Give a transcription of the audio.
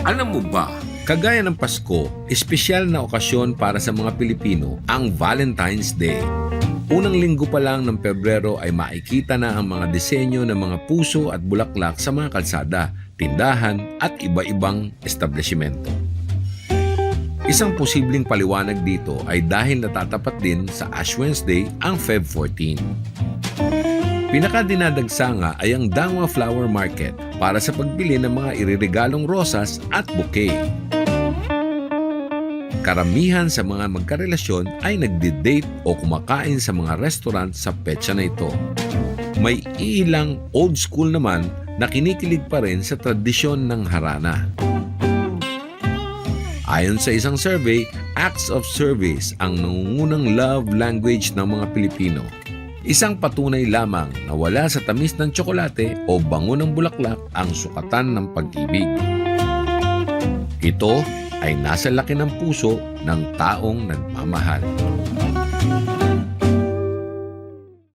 Alam mo ba, kagaya ng Pasko, espesyal na okasyon para sa mga Pilipino ang Valentine's Day. Unang linggo pa lang ng Pebrero ay makikita na ang mga disenyo ng mga puso at bulaklak sa mga kalsada, tindahan at iba-ibang establishmento. Isang posibleng paliwanag dito ay dahil natatapat din sa Ash Wednesday ang Feb 14. Pinakadinadagsa nga ay ang Dangwa Flower Market para sa pagbili ng mga iriregalong rosas at bouquet. Karamihan sa mga magkarelasyon ay nagdi-date o kumakain sa mga restaurant sa petsa na ito. May ilang old school naman na kinikilig pa rin sa tradisyon ng harana. Ayon sa isang survey, acts of service ang nangungunang love language ng mga Pilipino. Isang patunay lamang na wala sa tamis ng tsokolate o bango ng bulaklak ang sukatan ng pag-ibig. Ito ay nasa laki ng puso ng taong nagmamahal.